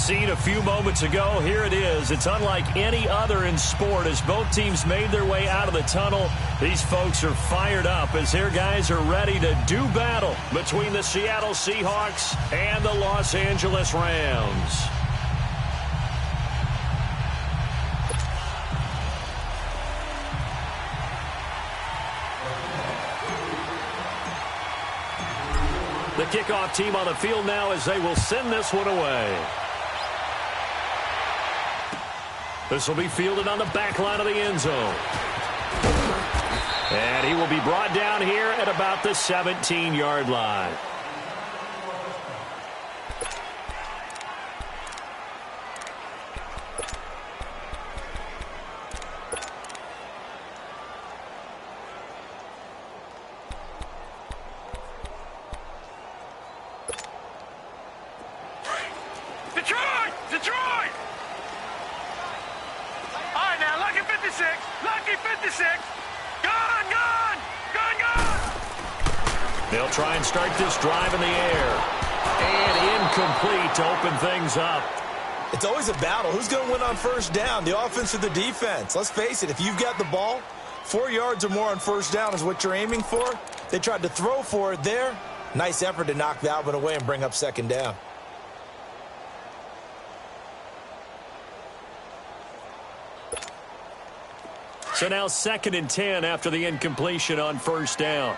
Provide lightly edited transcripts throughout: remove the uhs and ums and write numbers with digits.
scene a few moments ago. Here it is. It's unlike any other in sport as both teams made their way out of the tunnel. These folks are fired up as their guys are ready to do battle between the Seattle Seahawks and the Los Angeles Rams. The kickoff team on the field now as they will send this one away. This will be fielded on the back line of the end zone. And he will be brought down here at about the 17-yard line. Detroit! All right, now, lucky 56. Lucky 56. Gone! They'll try and start this drive in the air. And incomplete to open things up. It's always a battle. Who's going to win on first down, the offense or the defense? Let's face it, if you've got the ball, 4 yards or more on first down is what you're aiming for. They tried to throw for it there. Nice effort to knock that one away and bring up second down. So now 2nd and 10 after the incompletion on first down.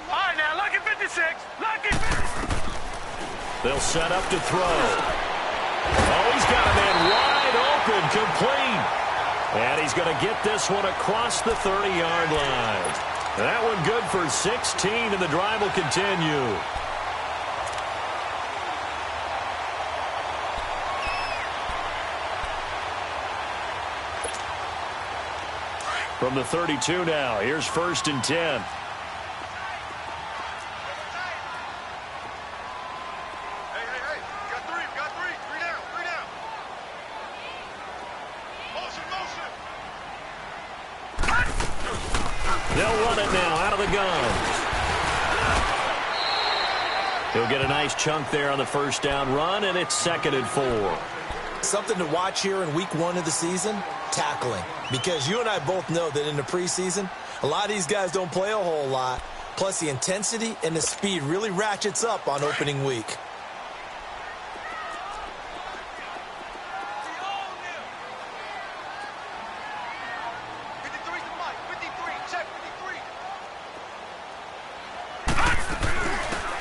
All right, now, lucky 56. Lucky 56. They'll set up to throw. Oh, he's got a man wide open, complete. And he's going to get this one across the 30-yard line. That one good for 16, and the drive will continue. From the 32 now, here's 1st and 10. Hey, got three. Three down. Motion. They'll run it now out of the gun. He'll get a nice chunk there on the first down run, and it's 2nd and 4. Something to watch here in week 1 of the season, tackling. Because you and I both know that in the preseason, a lot of these guys don't play a whole lot. Plus, the intensity and the speed really ratchets up on opening week.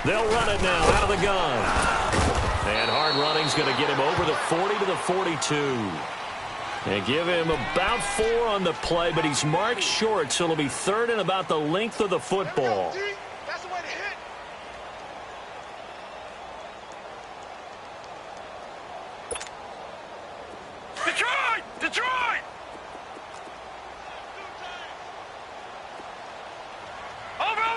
They'll run it now out of the gun. And hard running's going to get him over the 40 to the 42. They give him about 4 on the play, but he's marked short, so it'll be 3rd and about the length of the football. That's the way to hit. Detroit! Over!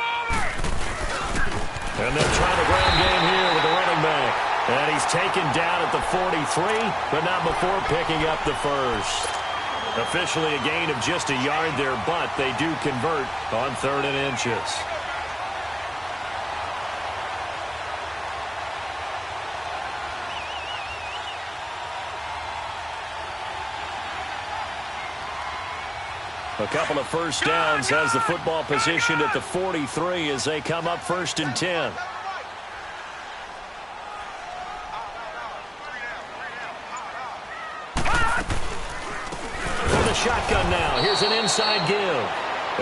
And they'll try the ground game here with the running back. And he's taken down at the 43, but not before picking up the first. Officially a gain of just a yard there, but they do convert on 3rd and inches. A couple of first downs has the football positioned at the 43 as they come up 1st and 10. Shotgun now. Here's an inside give.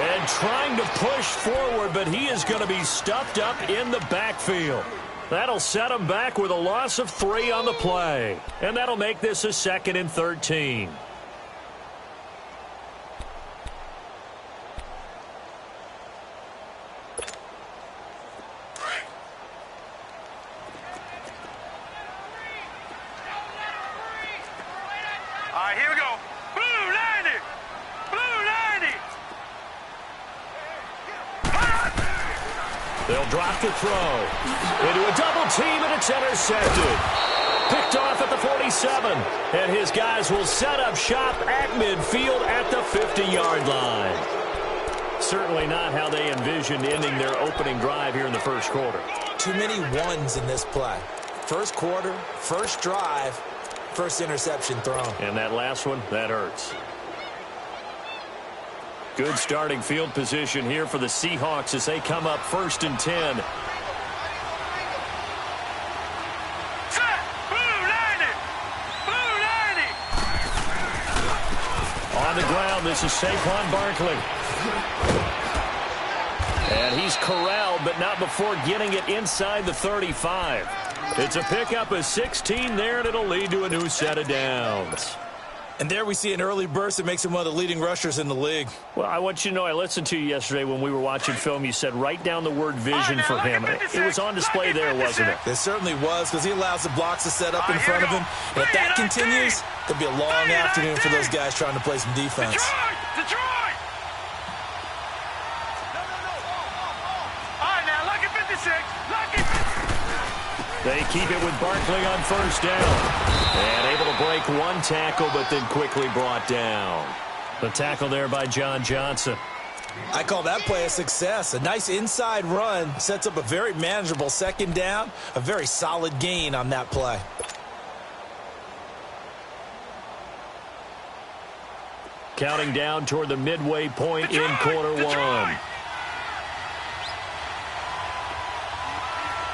And trying to push forward, but he is going to be stuffed up in the backfield. That'll set him back with a loss of 3 on the play. And that'll make this a 2nd and 13. All right, here we go. Blue 90. They'll drop to throw. Into a double team, and it's intercepted. Picked off at the 47. And his guys will set up shop at midfield at the 50-yard line. certainly not how they envisioned ending their opening drive here in the first quarter. Too many ones in this play. First quarter, first drive, first interception thrown. And that last one, that hurts. Good starting field position here for the Seahawks as they come up 1st and 10. Set! Blue 90! Blue 90! On the ground, this is Saquon Barkley. And he's corralled, but not before getting it inside the 35. It's a pickup of 16 there, and it'll lead to a new set of downs. And there we see an early burst that makes him one of the leading rushers in the league. Well, I want you to know, I listened to you yesterday when we were watching film. You said write down the word vision for him. It was on display there, wasn't it? It certainly was, because he allows the blocks to set up in front of him. And if that continues, it'll be a long afternoon for those guys trying to play some defense. Detroit! All right, now, lucky 56. Lucky 56. They keep it with Barkley on 1st down. And able to break one tackle, but then quickly brought down. The tackle there by John Johnson. I call that play a success. A nice inside run sets up a very manageable 2nd down. A very solid gain on that play. Counting down toward the midway point in quarter one.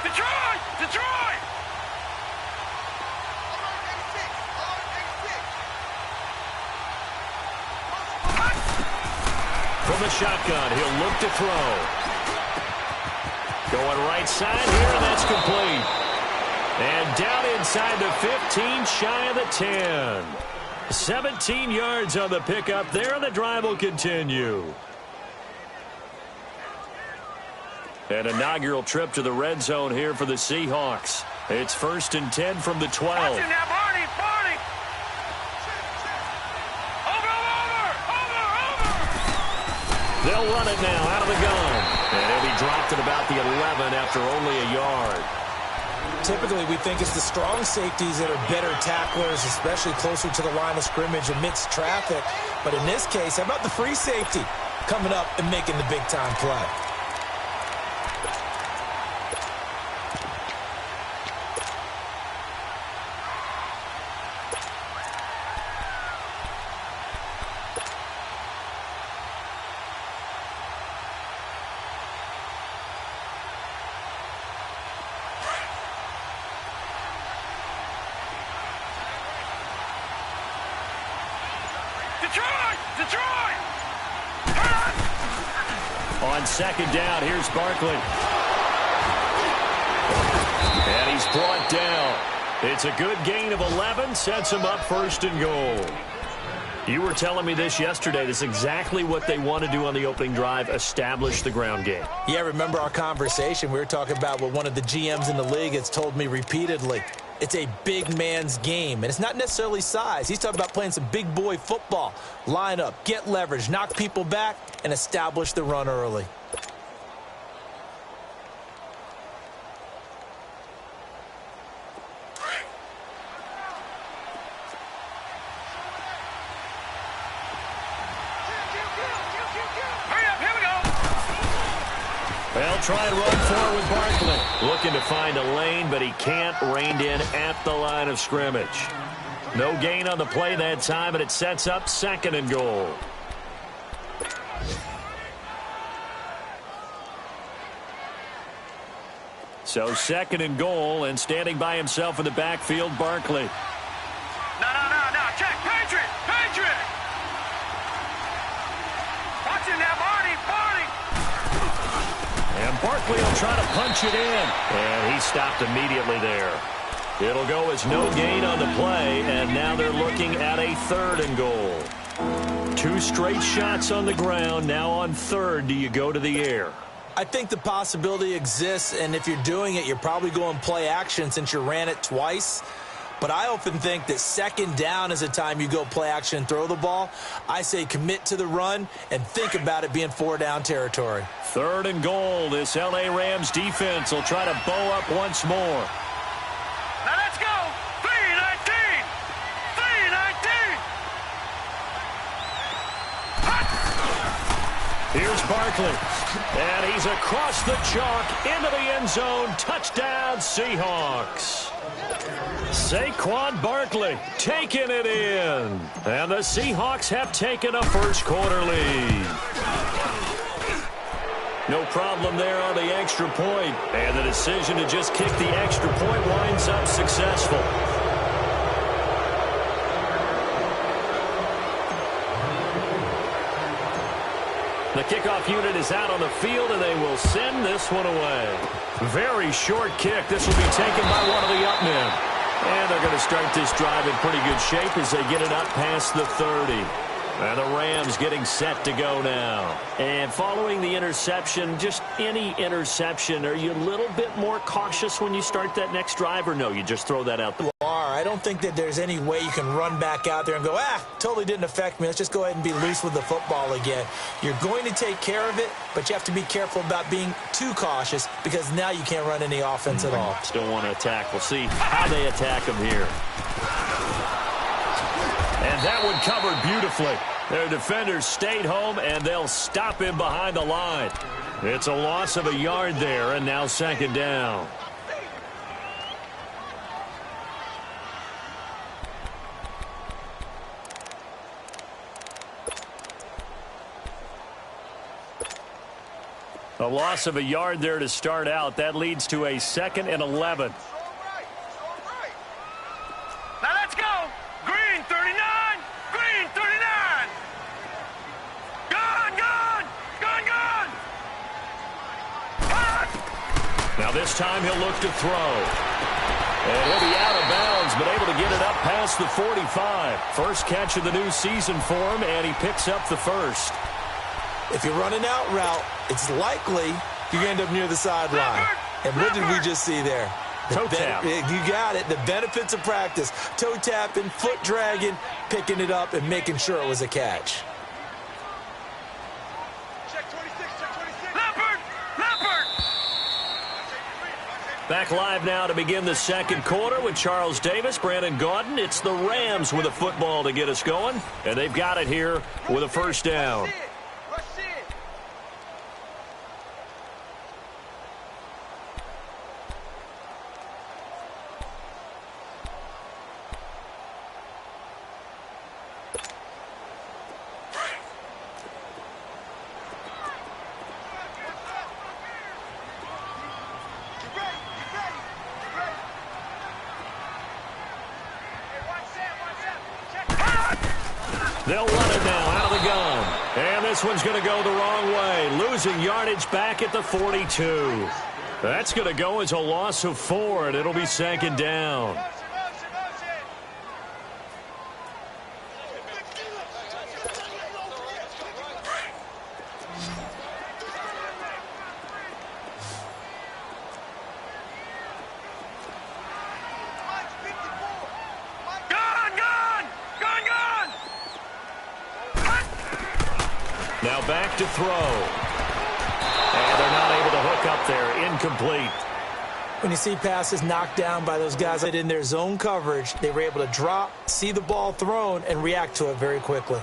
Detroit! From the shotgun, he'll look to throw. Going right side here, and that's complete. And down inside the 15, shy of the 10. 17 yards on the pickup there, and the drive will continue. An inaugural trip to the red zone here for the Seahawks. It's 1st and 10 from the 12. Watch him now, Barney! They'll run it now out of the gun. And he'll be dropped at about the 11 after only a yard. Typically, we think it's the strong safeties that are better tacklers, especially closer to the line of scrimmage amidst traffic. But in this case, how about the free safety coming up and making the big-time play? Detroit! On 2nd down, here's Barkley. And he's brought down. It's a good gain of 11, sets him up 1st and goal. You were telling me this yesterday. This is exactly what they want to do on the opening drive, establish the ground game. Yeah, remember our conversation. We were talking about what one of the GMs in the league has told me repeatedly. It's a big man's game, and it's not necessarily size. He's talking about playing some big boy football. Line up, get leverage, knock people back, and establish the run early. They'll try and run forward with Barkley. Looking to find a lane, but he can't. Reined in at the line of scrimmage. No gain on the play that time, and it sets up 2nd and goal. So 2nd and goal, and standing by himself in the backfield, Barkley. No. Check. Patriot! Watch him now, Barney! And Barkley will try to punch it in. And he stopped immediately there. It'll go as no gain on the play, and now they're looking at a 3rd and goal. 2 straight shots on the ground. Now on 3rd, do you go to the air? I think the possibility exists, and if you're doing it, you're probably going play action since you ran it twice. But I often think that 2nd down is a time you go play action and throw the ball. I say commit to the run and think about it being 4-down territory. 3rd and goal. This L.A. Rams defense will try to bow up once more. Now let's go! 3-19! Here's Barkley. And he's across the chalk into the end zone. Touchdown, Seahawks. Saquon Barkley taking it in. And the Seahawks have taken a first-quarter lead. No problem there on the extra point. And the decision to just kick the extra point winds up successful. The kickoff unit is out on the field, and they will send this one away. Very short kick. This will be taken by one of the up men. And they're going to start this drive in pretty good shape as they get it up past the 30. And the Rams getting set to go now. And following the interception, just any interception, are you a little bit more cautious when you start that next drive, or no, you just throw that out? I don't think that there's any way you can run back out there and go, totally didn't affect me. Let's just go ahead and be loose with the football again. You're going to take care of it, but you have to be careful about being too cautious because now you can't run any offense at all. Still want to attack. We'll see how they attack them here. And that one covered beautifully. Their defenders stayed home, and they'll stop him behind the line. It's a loss of a yard there, and now second down. A loss of a yard there to start out. That leads to a 2nd and 11. Now let's go. Green 39. Green 39. Gone. Now this time he'll look to throw. And he'll be out of bounds, but able to get it up past the 45. First catch of the new season for him, and he picks up the first. If you're running out route, it's likely you end up near the sideline. And what did we just see there? Toe tap. You got it. The benefits of practice. Toe tapping, foot dragging, picking it up, and making sure it was a catch. Check 26. Leopard. Back live now to begin the second quarter with Charles Davis, Brandon Gaudin. It's the Rams with a football to get us going, and they've got it here with a first down. They'll run it now out of the gun. And this one's going to go the wrong way. Losing yardage back at the 42. That's going to go as a loss of 4, and it'll be second down. Now back to throw. And they're not able to hook up there. Incomplete. When you see passes knocked down by those guys that in their zone coverage, they were able to drop, see the ball thrown, and react to it very quickly.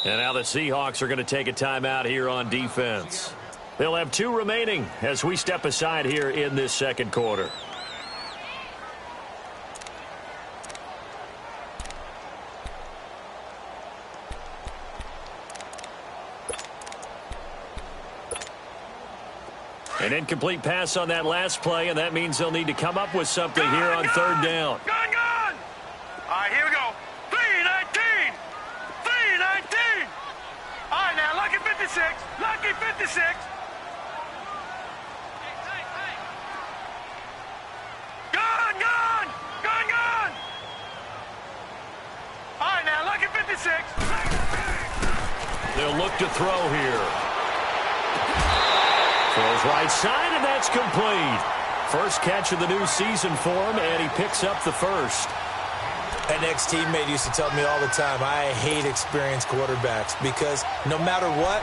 And now the Seahawks are going to take a timeout here on defense. They'll have 2 remaining as we step aside here in this second quarter. An incomplete pass on that last play, and that means they'll need to come up with something here on third down. Gone. All right, here we go. 3-19. All right, now, lucky 56. Lucky 56. Gone. All right, now, lucky 56. They'll look to throw here. Throws right side, and that's complete. First catch of the new season for him, and he picks up the first. An ex-teammate used to tell me all the time, I hate experienced quarterbacks because no matter what,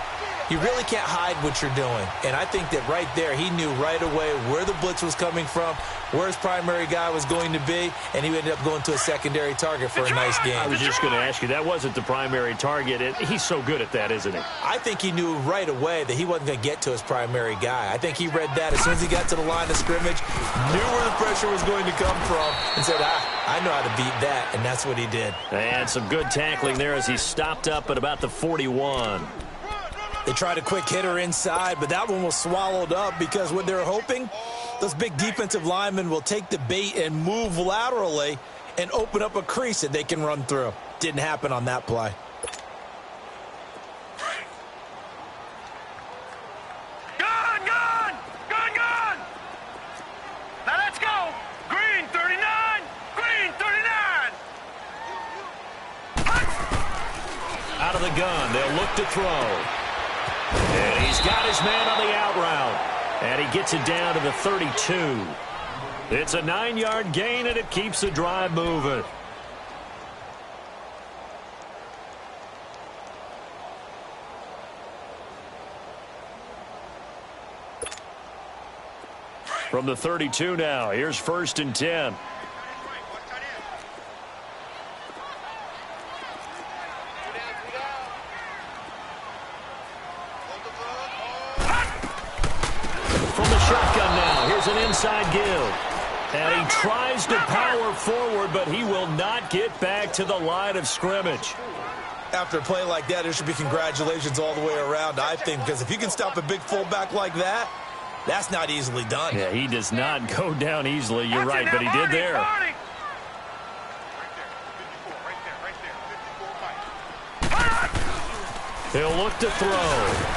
You really can't hide what you're doing. And I think that right there, he knew right away where the blitz was coming from, where his primary guy was going to be, and he ended up going to a secondary target for a nice game. I was just going to ask you, that wasn't the primary target. He's so good at that, isn't he? I think he knew right away that he wasn't going to get to his primary guy. I think he read that as soon as he got to the line of scrimmage, knew where the pressure was going to come from, and said, I know how to beat that, and that's what he did. And some good tackling there as he stopped up at about the 41. They tried a quick hitter inside, but that one was swallowed up because what they're hoping, those big defensive linemen will take the bait and move laterally and open up a crease that they can run through. Didn't happen on that play. Gun! Now let's go! Green 39! Green 39! Out of the gun, they'll look to throw. And he's got his man on the out route. And he gets it down to the 32. It's a 9-yard gain, and it keeps the drive moving. From the 32 now, here's 1st and 10. An inside give. And he tries to power forward, but he will not get back to the line of scrimmage. After a play like that, there should be congratulations all the way around, I think, because if you can stop a big fullback like that, that's not easily done. Yeah, he does not go down easily. You're right, but he did there. He'll look to throw.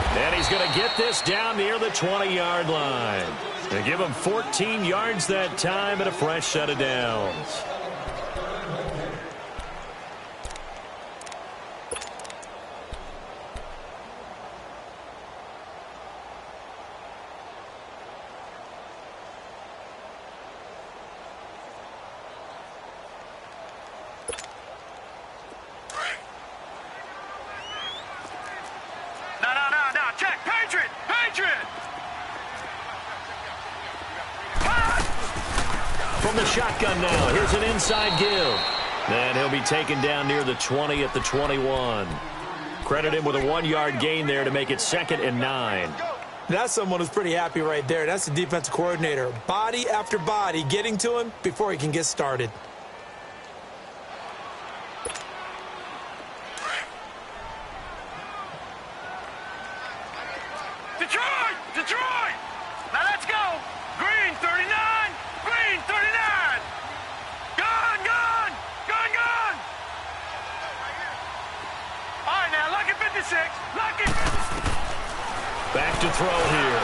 And he's going to get this down near the 20-yard line. They give him 14 yards that time and a fresh set of downs. From the shotgun now, here's an inside give. And he'll be taken down near the 20 at the 21. Credit him with a 1-yard gain there to make it 2nd and 9. That's someone who's pretty happy right there. That's the defensive coordinator. Body after body getting to him before he can get started. Detroit! Now let's go! Green 39! Green 39! Gun! All right, now, lucky 56. Lucky 56. Back to throw here.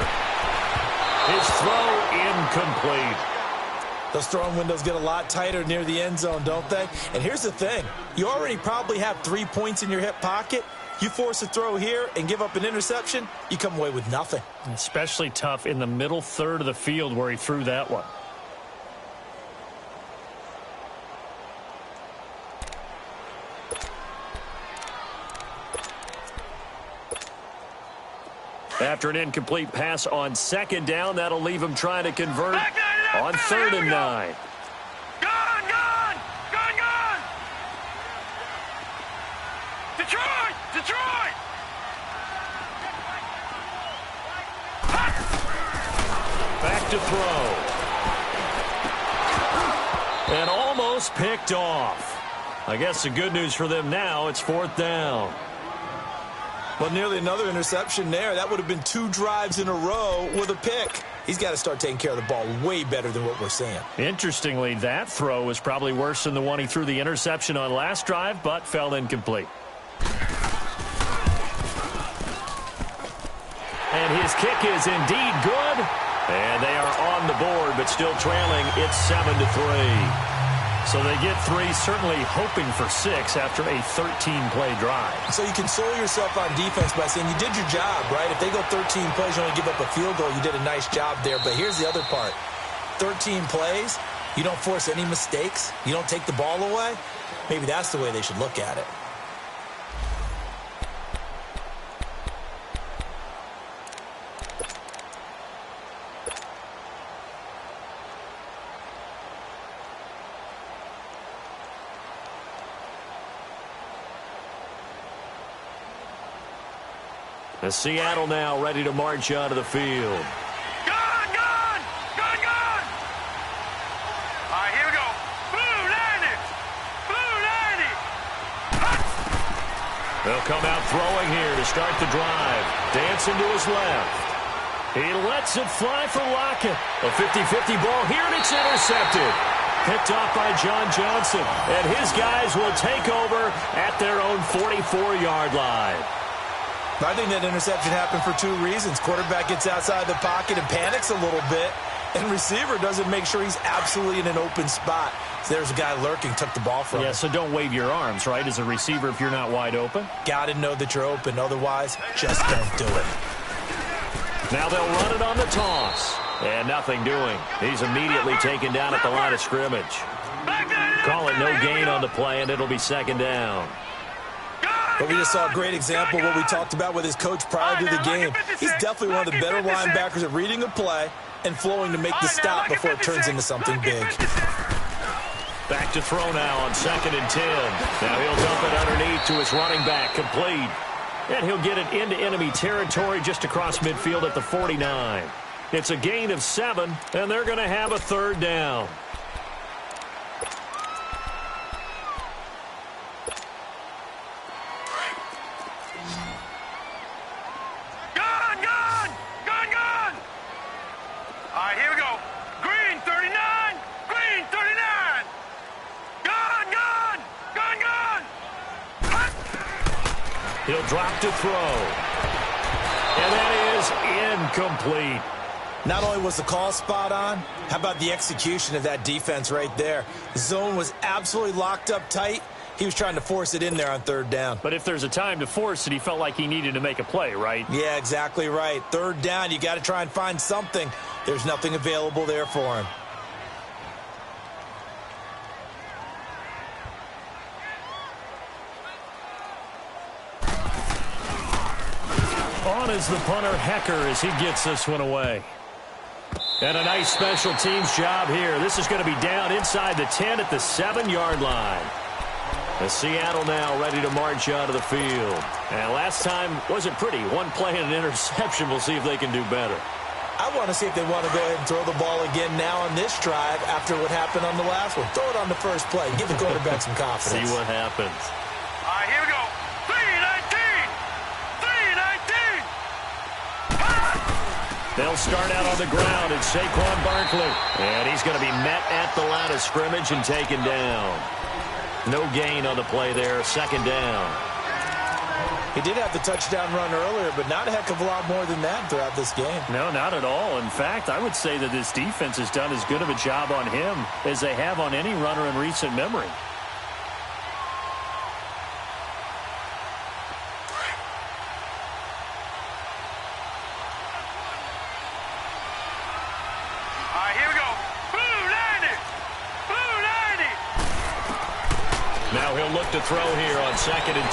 His throw incomplete. Those throwing windows get a lot tighter near the end zone, don't they? And here's the thing. You already probably have 3 points in your hip pocket. You force a throw here and give up an interception, you come away with nothing. Especially tough in the middle third of the field where he threw that one. After an incomplete pass on 2nd down, that'll leave him trying to convert on 3rd and 9. Detroit! Back to throw. And almost picked off. I guess the good news for them now, it's 4th down. Well, nearly another interception there. That would have been 2 drives in a row with a pick. He's got to start taking care of the ball way better than what we're seeing. Interestingly, that throw was probably worse than the one he threw the interception on last drive, but fell incomplete. And his kick is indeed good. And they are on the board, but still trailing. It's 7-3. So they get 3, certainly hoping for 6 after a 13-play drive. So you console yourself on defense by saying you did your job, right? If they go 13 plays, you only give up a field goal, you did a nice job there. But here's the other part. 13 plays, you don't force any mistakes, you don't take the ball away. Maybe that's the way they should look at it. The Seattle now ready to march onto the field. Gone, gone! Gone, gone! All right, here we go. Blue 90! Blue 90! Hut! They'll come out throwing here to start the drive. Dancing to his left. He lets it fly for Lockett. A 50-50 ball here, and it's intercepted. Picked off by John Johnson. And his guys will take over at their own 44-yard line. I think that interception happened for two reasons. Quarterback gets outside the pocket and panics a little bit, and receiver doesn't make sure he's absolutely in an open spot. So there's a guy lurking, took the ball from him. Yeah, so don't wave your arms, right, as a receiver if you're not wide open. Got to know that you're open. Otherwise, just don't do it. Now they'll run it on the toss. And nothing doing. He's immediately taken down at the line of scrimmage. Call it no gain on the play, and it'll be second down. But we just saw a great example of what we talked about with his coach prior to the game. He's definitely one of the better linebackers at reading a play and flowing to make the stop before it turns into something big. Back to throw now on 2nd and 10. Now he'll dump it underneath to his running back, complete. And he'll get it into enemy territory just across midfield at the 49. It's a gain of 7, and they're going to have a third down. Gone, gone! Gone, gone! All right, here we go. Green 39! Green 39! Gone, gone! Gone, gone! Hut! He'll drop to throw. And that is incomplete. Not only was the call spot on, how about the execution of that defense right there? The zone was absolutely locked up tight. He was trying to force it in there on third down. But if there's a time to force it, he felt like he needed to make a play, right? Yeah, exactly right. Third down, you got to try and find something. There's nothing available there for him. On is the punter, Hecker, as he gets this one away. And a nice special teams job here. This is going to be down inside the 10 at the 7-yard line. The Seattle now ready to march out of the field. And last time wasn't pretty. One play and an interception. We'll see if they can do better. I want to see if they want to go ahead and throw the ball again now on this drive after what happened on the last one. Throw it on the first play. Give the quarterback some confidence. See what happens. All right, here we go. 3-19! 3-19! They'll start out on the ground. It's Saquon Barkley. And he's going to be met at the line of scrimmage and taken down. No gain on the play there. Second down. He did have the touchdown run earlier, but not a heck of a lot more than that throughout this game. No, not at all. In fact, I would say that this defense has done as good of a job on him as they have on any runner in recent memory. Now he'll look to throw here on 2nd and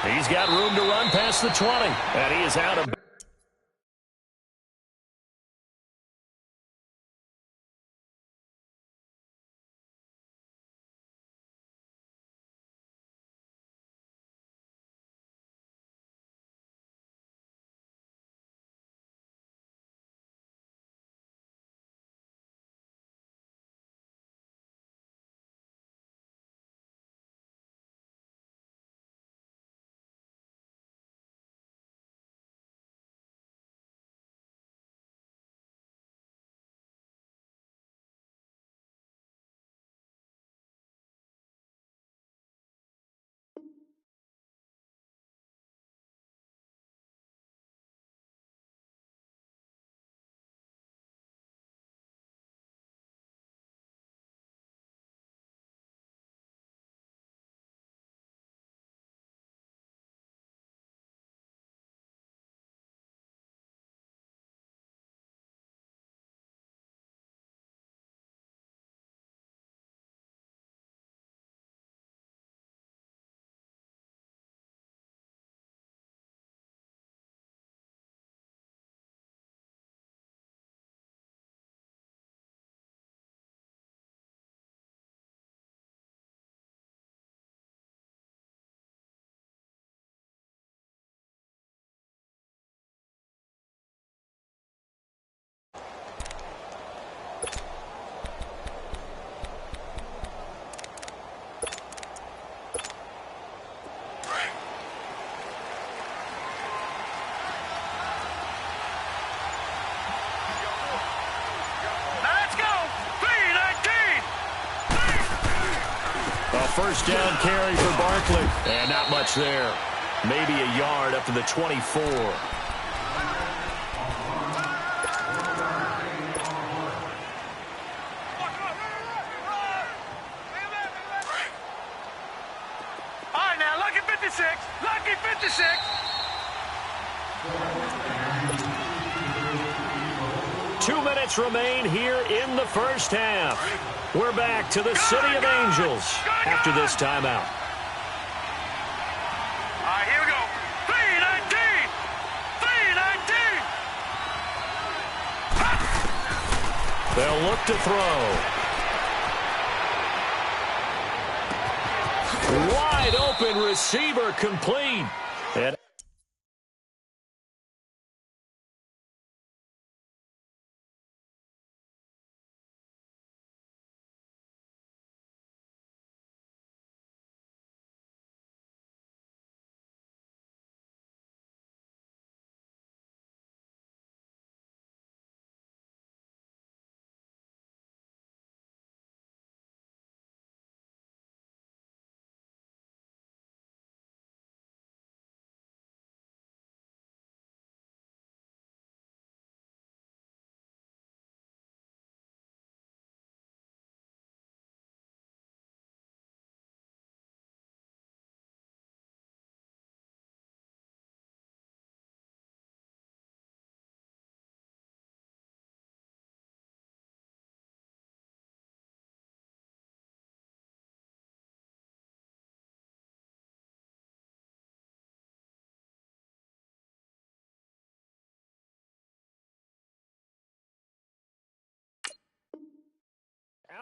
10. He's got room to run past the 20, and he is out of first down carry for Barkley. And not much there. Maybe a yard up to the 24. All right, now, lucky 56. Lucky 56. Two minutes remain here in the first half. We're back to the City of Angels after this timeout. All right, here we go. 319. 319. They'll look to throw. Wide open receiver complete. And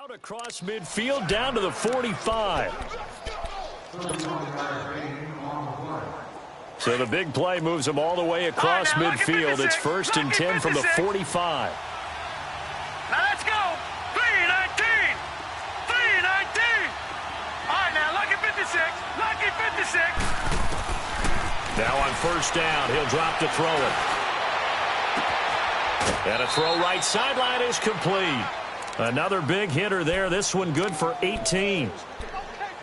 out across midfield down to the 45. So the big play moves them all the way across midfield. It's 1st and 10 from the 45. Now let's go. 319. 319. All right, now, lucky 56. Lucky 56. Now on first down, he'll drop to throw it. And a throw right sideline is complete. Another big hitter there. This one good for 18.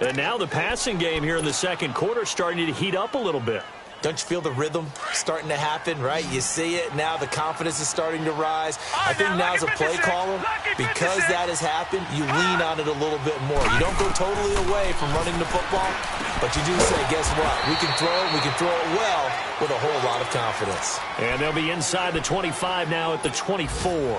And now the passing game here in the second quarter starting to heat up a little bit. Don't you feel the rhythm starting to happen, right? You see it. Now the confidence is starting to rise. I think now as a play caller, because that has happened, you lean on it a little bit more. You don't go totally away from running the football, but you do say, guess what? We can throw it well with a whole lot of confidence. And they'll be inside the 25 now at the 24.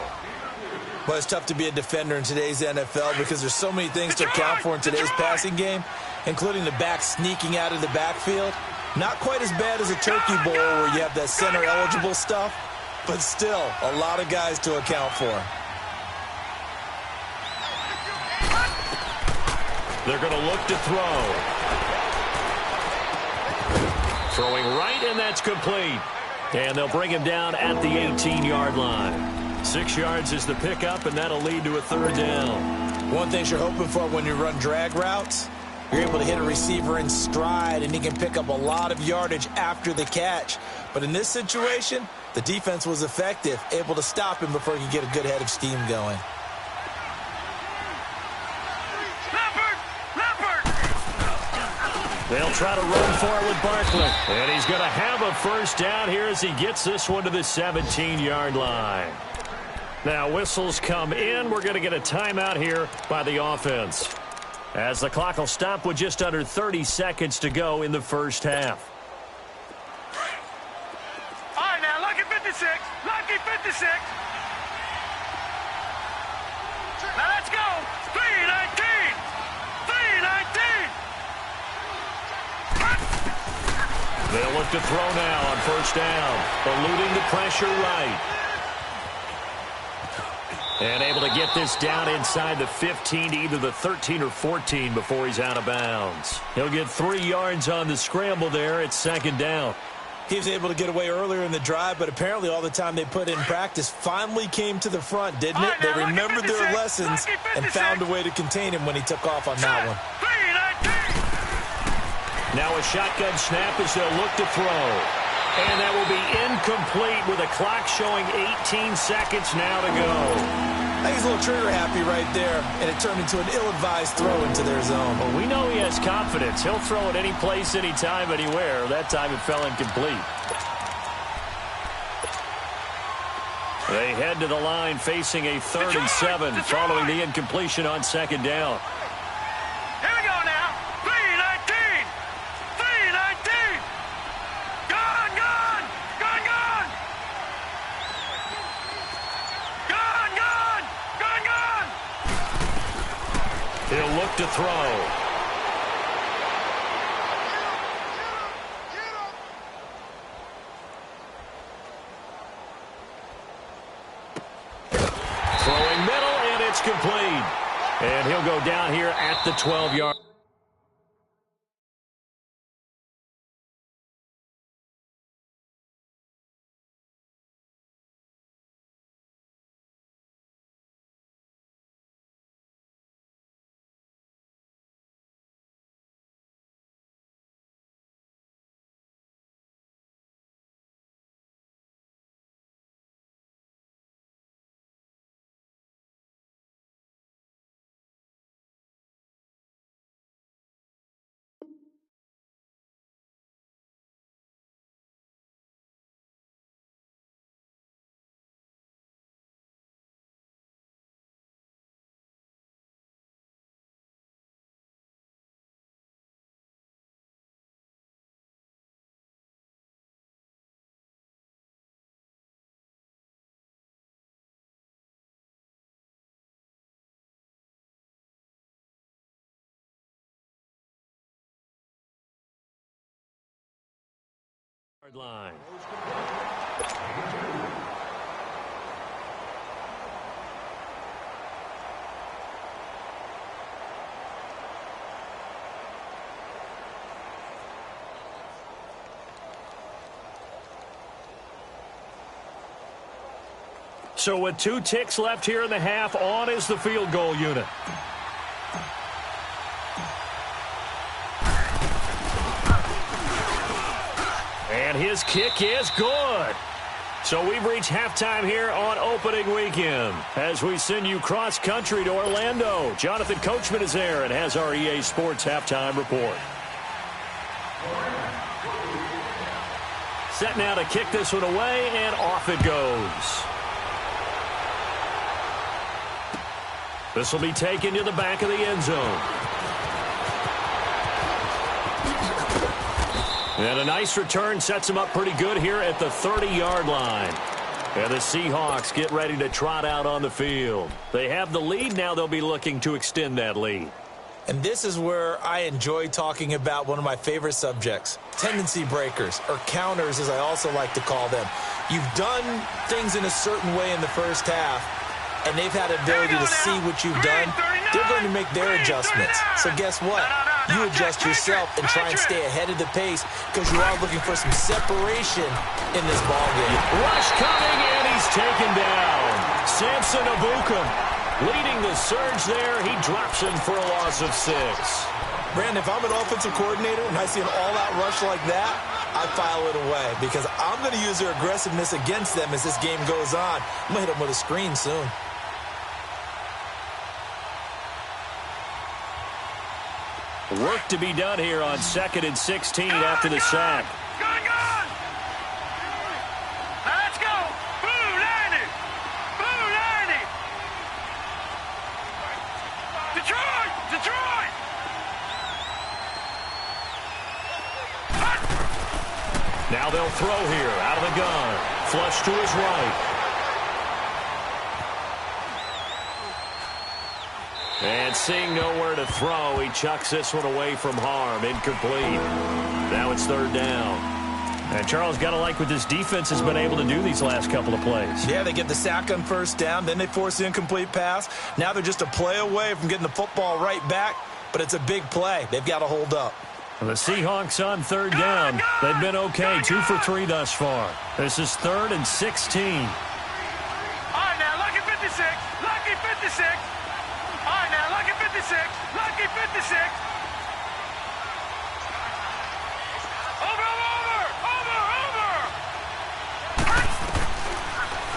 Well, it's tough to be a defender in today's NFL because there's so many things to account for in today's passing game, including the back sneaking out of the backfield. Not quite as bad as a turkey bowl where you have that center-eligible stuff, but still a lot of guys to account for. They're going to look to throw. Throwing right, and that's complete. And they'll bring him down at the 18-yard line. 6 yards is the pickup, and that'll lead to a third down. One thing you're hoping for when you run drag routes, you're able to hit a receiver in stride, and he can pick up a lot of yardage after the catch. But in this situation, the defense was effective, able to stop him before he could get a good head of steam going. They'll try to run for it with Barkley. And he's going to have a first down here as he gets this one to the 17-yard line. Now whistles come in. We're going to get a timeout here by the offense, as the clock will stop with just under 30 seconds to go in the first half. All right, now, lucky 56. Lucky 56. Now let's go. 319. 319. They'll look to throw now on first down, eluding the pressure right. And able to get this down inside the 15 to either the 13 or 14 before he's out of bounds. He'll get 3 yards on the scramble there. It's second down. He was able to get away earlier in the drive, but apparently all the time they put in practice finally came to the front, didn't it? They remembered their lessons and found a way to contain him when he took off on that one. Now a shotgun snap as they'll look to throw. And that will be incomplete with a clock showing 18 seconds now to go. I think he's a little trigger happy right there, and it turned into an ill-advised throw into their zone. Well, we know he has confidence. He'll throw it any place, anytime, anywhere. That time it fell incomplete. They head to the line facing a 3rd and 7 following the incompletion on 2nd down. Here we go now. 3-19. 3-19. Gone, gone. Gone, gone. Gone, gone. Gone, gone. He'll look to throw. Throwing middle, and it's complete. And he'll go down here at the 12-yard. Line. So with 2 ticks left here in the half, on is the field goal unit. And his kick is good. So we've reached halftime here on opening weekend. As we send you cross-country to Orlando, Jonathan Coachman is there and has our EA Sports halftime report. Set now to kick this one away, and off it goes. This will be taken to the back of the end zone. And a nice return sets him up pretty good here at the 30-yard line. And the Seahawks get ready to trot out on the field. They have the lead. Now they'll be looking to extend that lead. And this is where I enjoy talking about one of my favorite subjects, tendency breakers, or counters as I also like to call them. You've done things in a certain way in the first half, and they've had the ability to see what you've done. They're going to make their adjustments. So guess what? You adjust yourself and try and stay ahead of the pace because you are looking for some separation in this ballgame. Rush coming, and he's taken down. Samson Abukum leading the surge there. He drops him for a loss of 6. Brandon, if I'm an offensive coordinator and I see an all-out rush like that, I file it away because I'm going to use their aggressiveness against them as this game goes on. I'm going to hit them with a screen soon. Work to be done here on 2nd and 16 after the sack. Gone, gone. Now let's go. Blue 90. Blue 90. Detroit. Detroit. Now they'll throw here out of the gun. Flush to his right. And seeing nowhere to throw, he chucks this one away from harm. Incomplete. Now it's 3rd down. And Charles, got to like what this defense has been able to do these last couple of plays. Yeah, they get the sack on 1st down, then they force the incomplete pass. Now they're just a play away from getting the football right back, but it's a big play. They've got to hold up. And the Seahawks on 3rd down. They've been okay, 2 for 3 thus far. This is 3rd and 16. All right, now, lucky 56. Lucky 56. All right, now, lucky 56. Lucky 56. Over, over, over, over.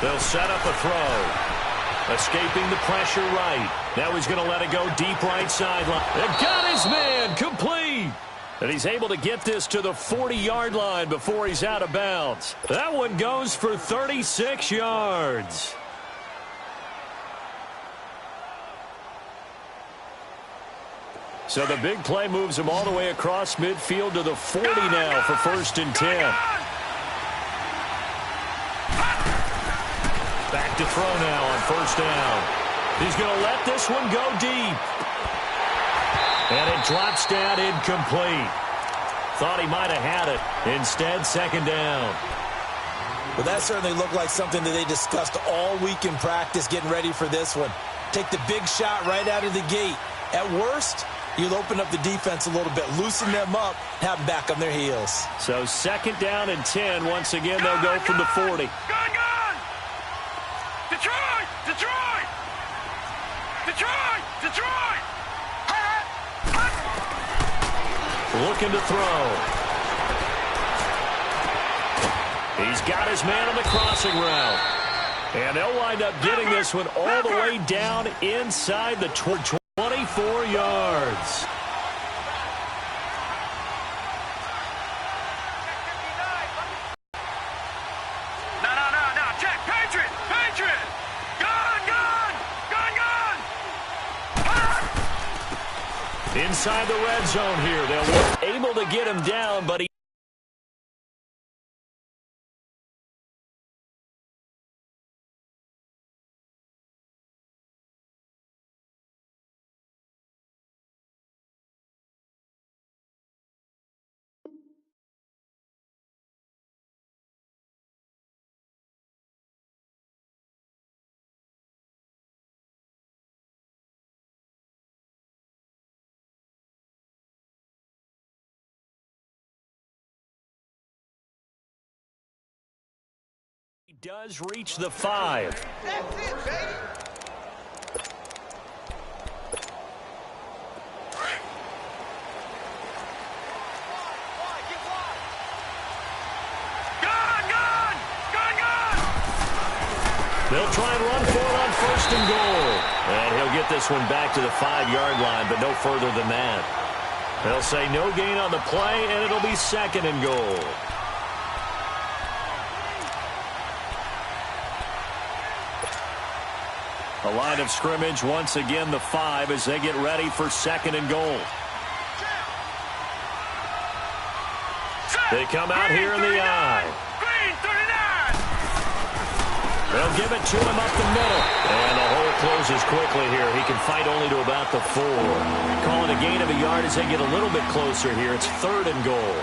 They'll set up a throw. Escaping the pressure right. Now he's going to let it go deep right sideline. And got his man complete. And he's able to get this to the 40-yard line before he's out of bounds. That one goes for 36 yards. So the big play moves him all the way across midfield to the 40 now for 1st and 10. Back to throw now on 1st down. He's going to let this one go deep. And it drops down incomplete. Thought he might have had it. Instead, 2nd down. Well, that certainly looked like something that they discussed all week in practice getting ready for this one. Take the big shot right out of the gate. At worst, you'll open up the defense a little bit, loosen them up, have them back on their heels. So 2nd down and 10. Once again, they'll go from the 40. Gone! Detroit! Detroit! Detroit! Detroit! Looking to throw. He's got his man on the crossing route. And they'll wind up getting this one all the way down inside the 24 yards. No. Check. Patriot! Inside the red zone here. They're able to get him down, but he does reach the 5. That's it, baby. They'll try and run for it on 1st and goal. And he'll get this one back to the 5-yard line, but no further than that. They'll say no gain on the play, and it'll be 2nd and goal. A line of scrimmage, once again the 5 as they get ready for 2nd and goal. They come out here in the I. Green 39. They'll give it to him up the middle. And the hole closes quickly here. He can fight only to about the 4. Call it a gain of a yard as they get a little bit closer here. It's 3rd and goal.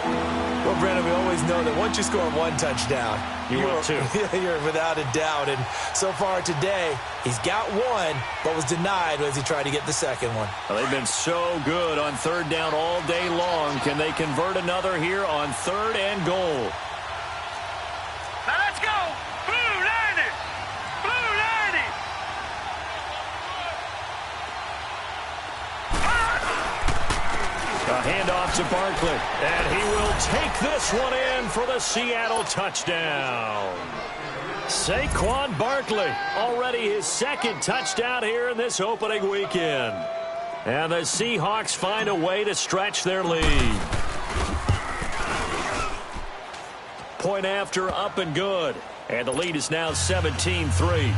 Well, Brandon, we always know that once you score 1 touchdown, you're 2. You're without a doubt. And so far today, he's got 1, but was denied as he tried to get the 2nd one. Well, they've been so good on 3rd down all day long. Can they convert another here on 3rd and goal? Now let's go. Blue 90. Blue 90. A handoff to Barkley, and he will take this one in for the Seattle touchdown. Saquon Barkley, already his 2nd touchdown here in this opening weekend. And the Seahawks find a way to stretch their lead. Point after, up and good. And the lead is now 17-3.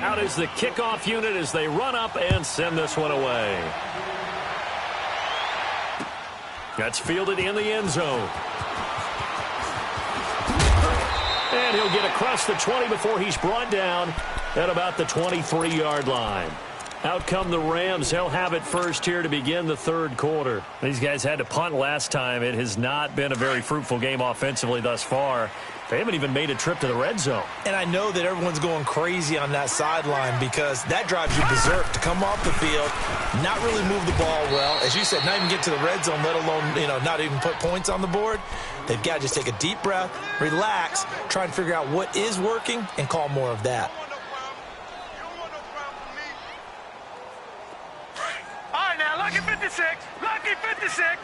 Out is the kickoff unit as they run up and send this one away. That's fielded in the end zone. And he'll get across the 20 before he's brought down at about the 23-yard line. Out come the Rams. They'll have it first here to begin the 3rd quarter. These guys had to punt last time. It has not been a very fruitful game offensively thus far. They haven't even made a trip to the red zone. And I know that everyone's going crazy on that sideline because that drives you berserk to come off the field, not really move the ball well. As you said, not even get to the red zone, let alone, not even put points on the board. They've got to just take a deep breath, relax, try and figure out what is working, and call more of that. All right, now, lucky 56. Lucky 56.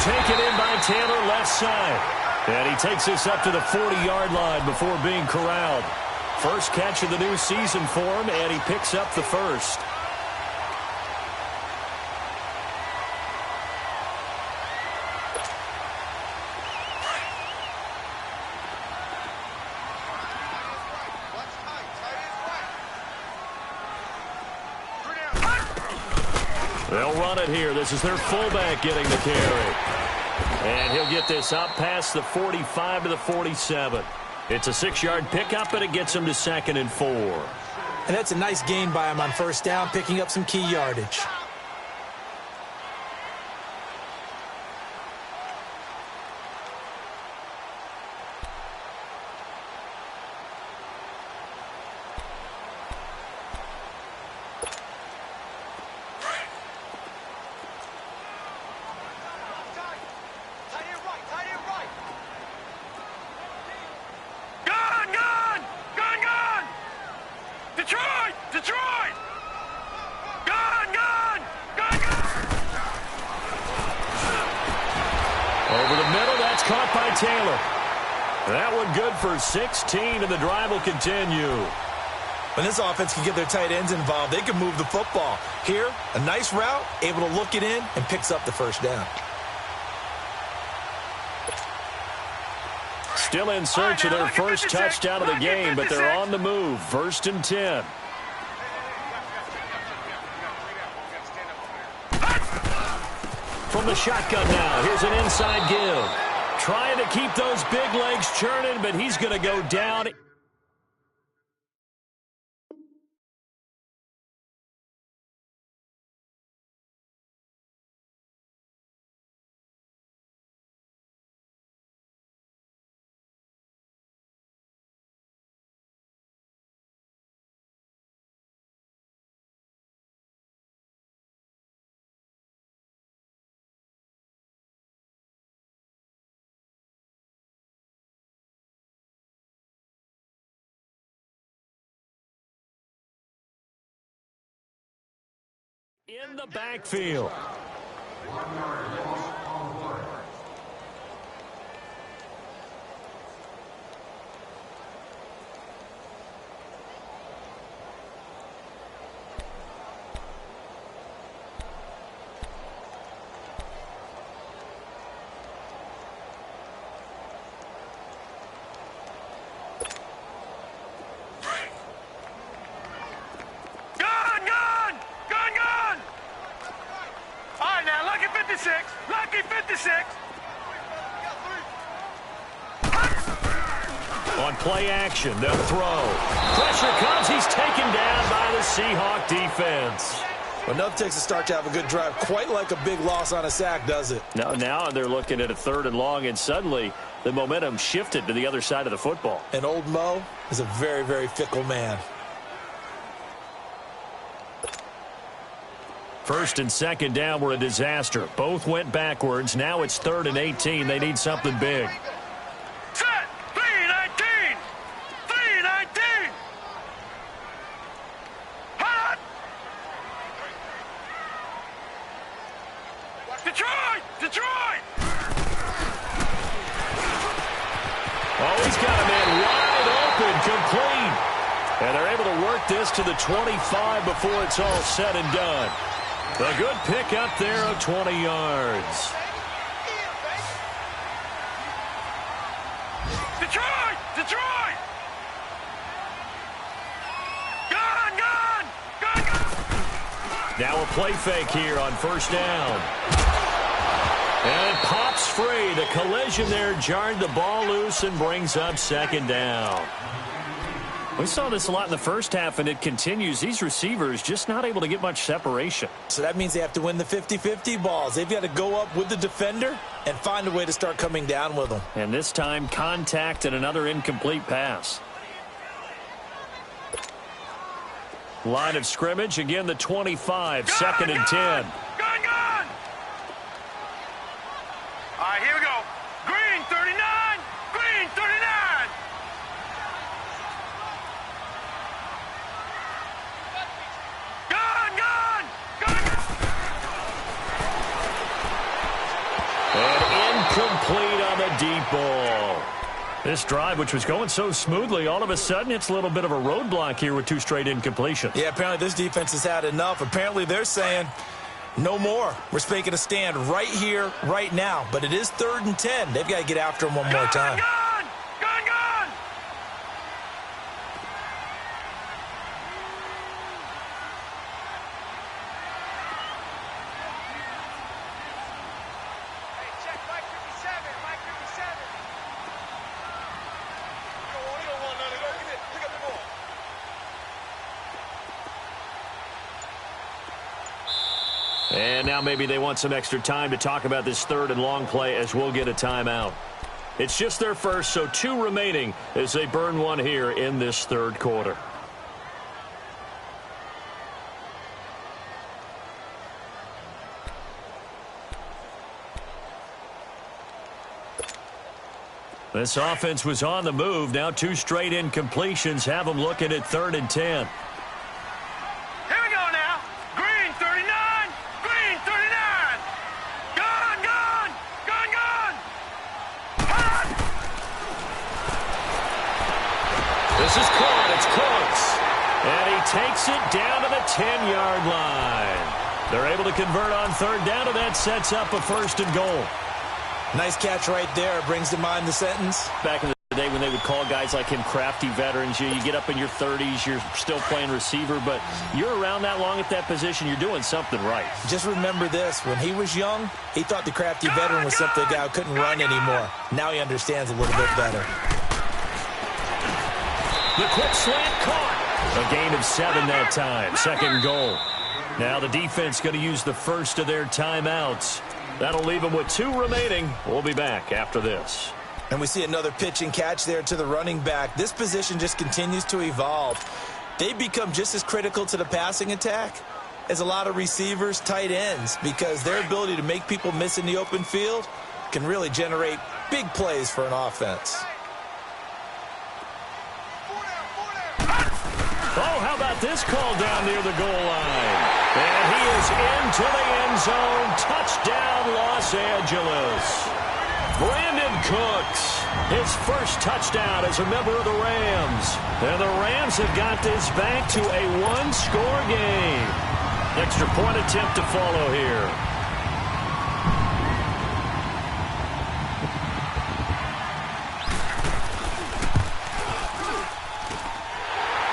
taken in by Taylor left side. And he takes this up to the 40-yard line before being corralled. First catch of the new season for him, and he picks up the first. They'll run it here. This is their fullback getting the carry. And he'll get this up past the 45 to the 47. It's a 6-yard pickup, and it gets him to 2nd and 4. And that's a nice gain by him on first down, picking up some key yardage. Taylor. That one good for 16, and the drive will continue. When this offense can get their tight ends involved, they can move the football. Here, a nice route, able to look it in, and picks up the first down. Still in search of their first touchdown of the game, but they're on the move. 1st and 10. From the shotgun now, here's an inside give. Trying to keep those big legs churning, but he's going to go down. In the backfield. Lucky 56. On play action, they'll throw. Pressure comes. He's taken down by the Seahawk defense. Enough takes a start to have a good drive. Quite like a big loss on a sack, does it? Now they're looking at a 3rd and long, and suddenly the momentum shifted to the other side of the football. And old Mo is a very, very fickle man. 1st and 2nd down were a disaster. Both went backwards. Now it's 3rd and 18. They need something big. Set! 3-19! 3-19! Hot! Detroit! Detroit! Oh, he's got a man wide open, complete. And they're able to work this to the 25 before it's all said and done. A good pick up there of 20 yards. Detroit! Detroit! Gone! Gone! Gone! Gone! Now a play fake here on 1st down. And it pops free. The collision there jarred the ball loose and brings up 2nd down. We saw this a lot in the first half, and it continues. These receivers just not able to get much separation. So that means they have to win the 50-50 balls. They've got to go up with the defender and find a way to start coming down with them. And this time, contact and another incomplete pass. Line of scrimmage, again the 25, 2nd and 10. Gone! Gone! All right, here we go. Green 39! Green 39! And This drive, which was going so smoothly, all of a sudden it's a little bit of a roadblock here with 2 straight incompletions. Yeah, apparently this defense has had enough. Apparently they're saying no more. We're making a stand right here, right now. But it is 3rd and 10. They've got to get after him one more time. And now maybe they want some extra time to talk about this 3rd and long play as we'll get a timeout. It's just their first, so 2 remaining as they burn one here in this 3rd quarter. This offense was on the move. Now 2 straight incompletions have them looking at 3rd and 10. This is caught. It's close. And he takes it down to the 10-yard line. They're able to convert on 3rd down, and that sets up a 1st and goal. Nice catch right there. Brings to mind the sentence. Back in the day when they would call guys like him crafty veterans, you get up in your 30s, you're still playing receiver, but you're around that long at that position, you're doing something right. Just remember this. When he was young, he thought the crafty veteran was simply a guy who couldn't run anymore. Now he understands a little bit better. The quick slant caught. A gain of 7 that time. 2nd goal. Now the defense going to use the first of their timeouts. That'll leave them with 2 remaining. We'll be back after this. And we see another pitch and catch there to the running back. This position just continues to evolve. They become just as critical to the passing attack as a lot of receivers, tight ends, because their ability to make people miss in the open field can really generate big plays for an offense. Oh, how about this call down near the goal line? And he is into the end zone. Touchdown, Los Angeles. Brandon Cooks, his first touchdown as a member of the Rams. And the Rams have got this back to a 1-score game. Extra point attempt to follow here.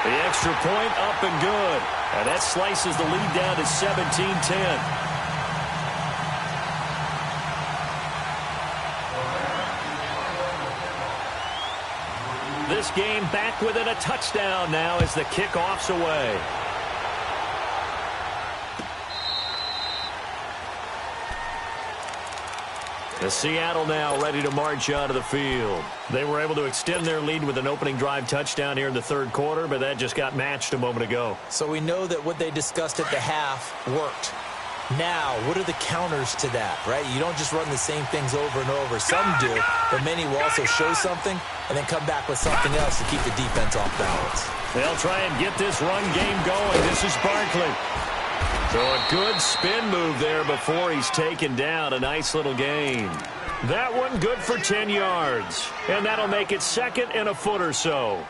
The extra point up and good. And that slices the lead down to 17-10. This game back within a touchdown now as the kickoff's away. The Seattle now ready to march out of the field. They were able to extend their lead with an opening drive touchdown here in the 3rd quarter, but that just got matched a moment ago. So we know that what they discussed at the half worked. Now, what are the counters to that, right? You don't just run the same things over and over. Some do, but many will also show something and then come back with something else to keep the defense off balance. They'll try and get this run game going. This is Barkley. So a good spin move there before he's taken down. A nice little gain. That one good for 10 yards. And that'll make it 2nd and a foot or so.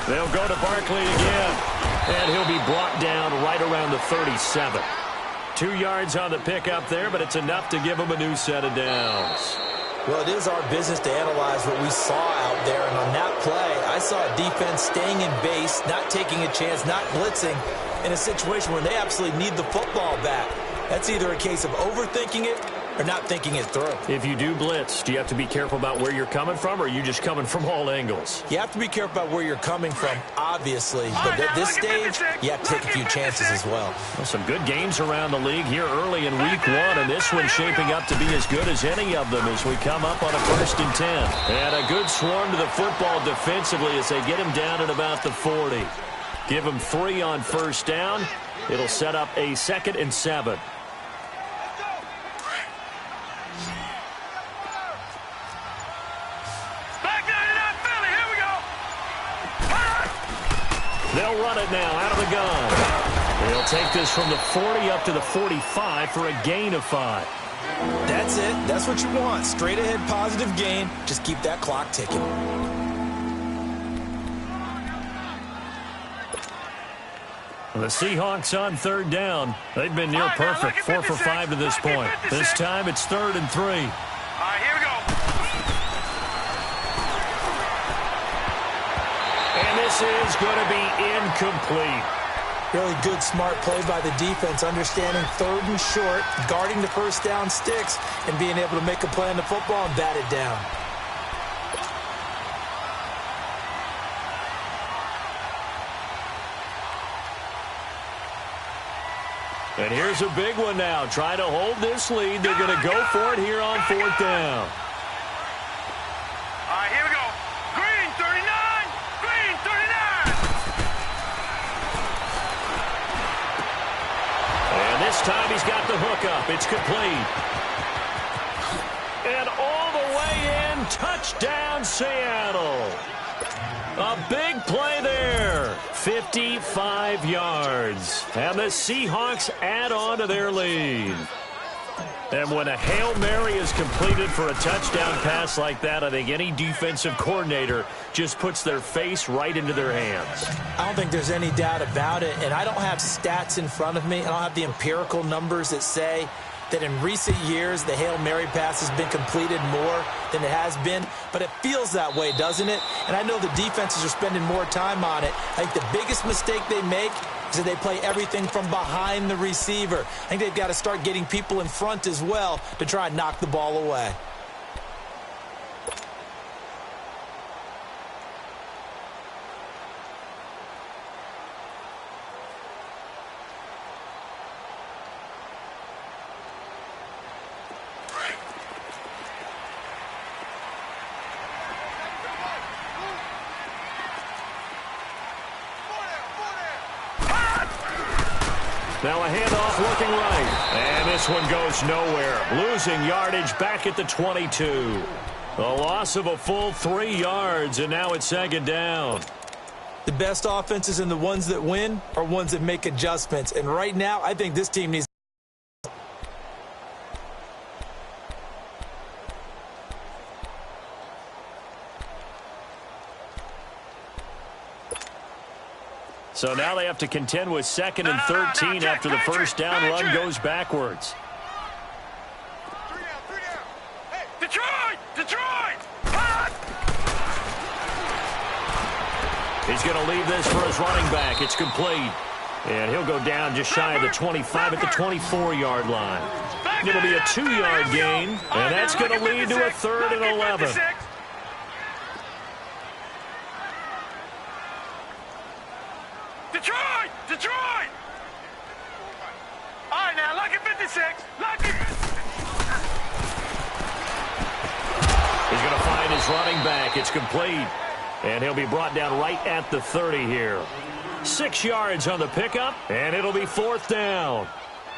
They'll go to Barkley again, and he'll be brought down right around the 37. 2 yards on the pickup there, but it's enough to give him a new set of downs. Well, it is our business to analyze what we saw out there, and on that play, I saw a defense staying in base, not taking a chance, not blitzing, in a situation where they absolutely need the football back. That's either a case of overthinking it or not thinking it through. If you do blitz, do you have to be careful about where you're coming from, or are you just coming from all angles? You have to be careful about where you're coming from, obviously. But at this stage, you have to take a few chances as well. Well, some good games around the league here early in week 1, and this one's shaping up to be as good as any of them as we come up on a 1st and 10. And a good swarm to the football defensively as they get him down at about the 40. Give him 3 on 1st down, It'll set up a 2nd and 7. They'll run it now out of the gun. They'll take this from the 40 up to the 45 for a gain of 5. That's it. That's what you want. Straight ahead positive gain. Just keep that clock ticking. The Seahawks on 3rd down. They've been near perfect. 4 for 5 to this point. This time it's 3rd and 3. All right, here we go. And this is going to be incomplete. Really good, smart play by the defense, understanding 3rd and short, guarding the first down sticks, and being able to make a play on the football and bat it down. And here's a big one now. Trying to hold this lead. They're going to go for it here on 4th down. All right, here we go. Green, 39. Green, 39. And this time he's got the hook up. It's complete. And all the way in. Touchdown, Seattle. A big play there. 55 yards. And the Seahawks add on to their lead. And when a Hail Mary is completed for a touchdown pass like that, I think any defensive coordinator just puts their face right into their hands. I don't think there's any doubt about it. And I don't have stats in front of me. I don't have the empirical numbers that say that in recent years the Hail Mary pass has been completed more than it has been, but it feels that way, doesn't it? And I know the defenses are spending more time on it. I think the biggest mistake they make is that they play everything from behind the receiver. I think they've got to start getting people in front as well to try and knock the ball away. Now a handoff looking right. And this one goes nowhere. Losing yardage back at the 22. A loss of a full 3 yards, and now it's 2nd down. The best offenses and the ones that win are ones that make adjustments. And right now, I think this team needs. So now they have to contend with 2nd and 13 after the first down run goes backwards. Hey, Detroit! Detroit! He's going to leave this for his running back. It's complete. And he'll go down just shy of the 25 at the 24-yard line. It'll be a 2-yard gain, and that's going to lead to a 3rd and 11. Detroit! Detroit! All right, now, lucky 56. Lucky. He's going to find his running back. It's complete. And he'll be brought down right at the 30 here. 6 yards on the pickup, and it'll be 4th down.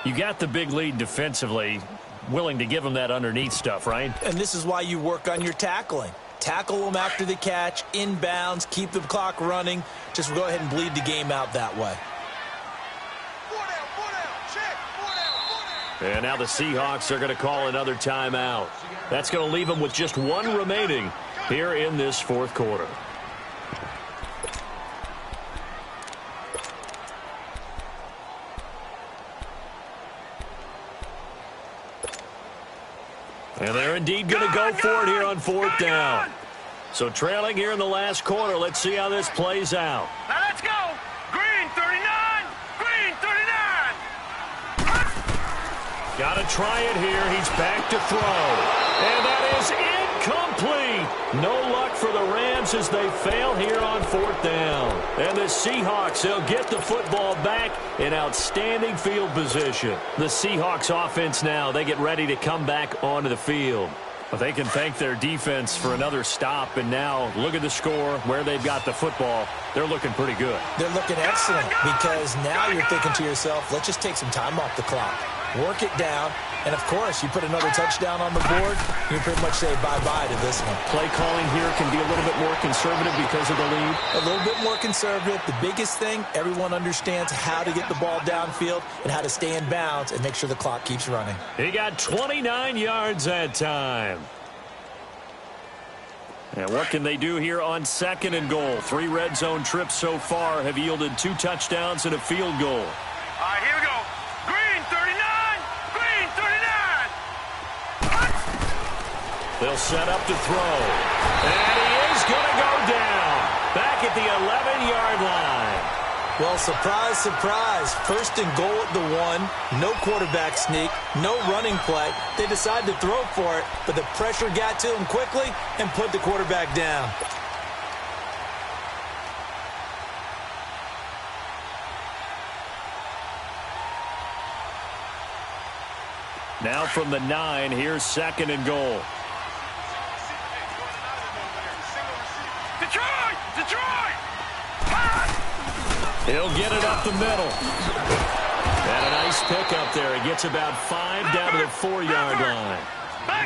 You got the big lead defensively. Willing to give him that underneath stuff, right? And this is why you work on your tackling. Tackle them after the catch, inbounds, keep the clock running. Just go ahead and bleed the game out that way. And now the Seahawks are going to call another timeout. That's going to leave them with just 1 remaining here in this 4th quarter. And they're indeed going to go for it here on 4th down. So trailing here in the last quarter. Let's see how this plays out. Now let's go. Green 39. Green 39. Got to try it here. He's back to throw. And that is incomplete. No luck for the Rams as they fail here on 4th down. And the Seahawks, they'll get the football back in outstanding field position. The Seahawks offense now, they get ready to come back onto the field. Well, they can thank their defense for another stop, and now look at the score, where they've got the football. They're looking pretty good. They're looking excellent because now you're thinking to yourself, let's just take some time off the clock, work it down, and, of course, you put another touchdown on the board, you pretty much say bye-bye to this one. Play calling here can be a little bit more conservative because of the lead. A little bit more conservative. The biggest thing, everyone understands how to get the ball downfield and how to stay in bounds and make sure the clock keeps running. He got 29 yards that time. And what can they do here on 2nd and goal? 3 red zone trips so far have yielded 2 touchdowns and a field goal. All right, here we go. Green 39. Green 39. They'll set up to throw. And he is going to go down. Back at the 11-yard line. Well, surprise, surprise. 1st and goal at the 1. No quarterback sneak. No running play. They decided to throw for it, but the pressure got to him quickly and put the quarterback down. Now from the 9, here's 2nd and goal. Detroit! Detroit! He'll get it up the middle. And a nice pick up there. He gets about 5 down to the 4-yard line.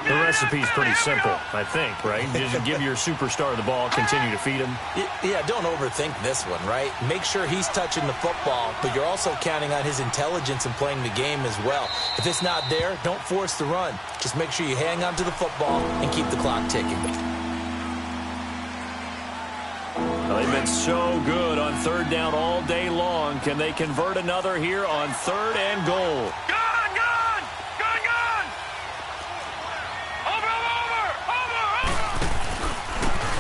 The recipe's pretty simple, I think, right? Just give your superstar the ball, continue to feed him. Yeah, don't overthink this one, right? Make sure he's touching the football, but you're also counting on his intelligence in playing the game as well. If it's not there, don't force the run. Just make sure you hang on to the football and keep the clock ticking. Well, they've been so good on 3rd down all day long. Can they convert another here on 3rd and goal? Gone! Gone! Gone! Gone! Over!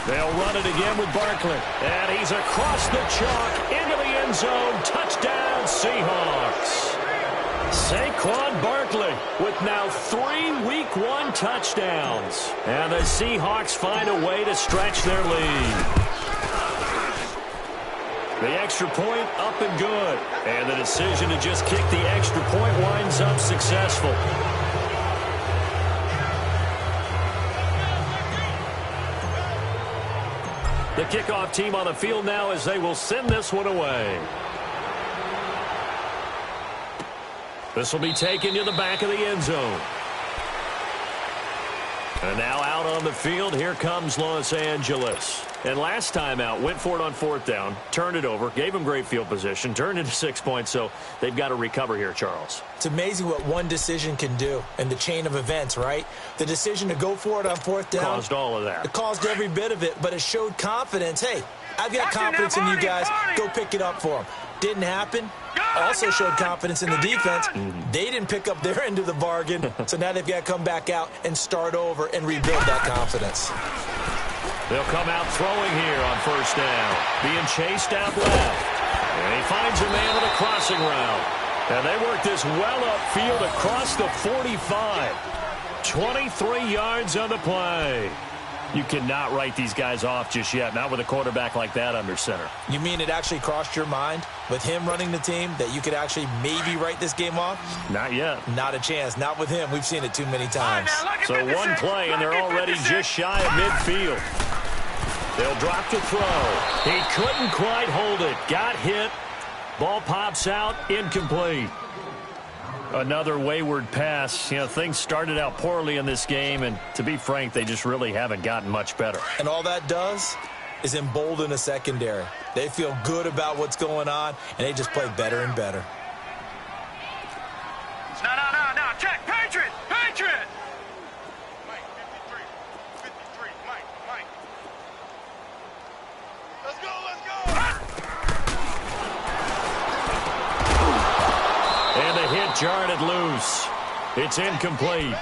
They'll run it again with Barkley. And he's across the chalk into the end zone. Touchdown, Seahawks. Saquon Barkley with now 3 Week 1 touchdowns. And the Seahawks find a way to stretch their lead. The extra point up and good. And the decision to just kick the extra point winds up successful. The kickoff team on the field now as they will send this one away. This will be taken to the back of the end zone. And now out on the field, here comes Los Angeles. And last time out, went for it on 4th down, turned it over, gave them great field position, turned into 6 points, so they've got to recover here, Charles. It's amazing what one decision can do in the chain of events, right? The decision to go for it on 4th down. Caused all of that. It caused every bit of it, but it showed confidence. Hey, I've got confidence in you guys. Go pick it up for them. Didn't happen. Also showed confidence in the defense. They didn't pick up their end of the bargain, so now they've got to come back out and start over and rebuild that confidence. They'll come out throwing here on 1st down. Being chased out left. And he finds a man with a crossing route. And they work this well upfield across the 45. 23 yards on the play. You cannot write these guys off just yet, not with a quarterback like that under center. You mean it actually crossed your mind with him running the team that you could actually maybe write this game off? Not yet. Not a chance. Not with him. We've seen it too many times. So one play, and they're already just shy of midfield. They'll drop to throw. He couldn't quite hold it. Got hit. Ball pops out. Incomplete. Another wayward pass. You know, things started out poorly in this game, and to be frank, they just really haven't gotten much better. And all that does is embolden a secondary. They feel good about what's going on, and they just play better and better. No. Check. Patriot. Patriot. Mike, 53. Mike. Let's go. And the hit jarred it loose. It's incomplete.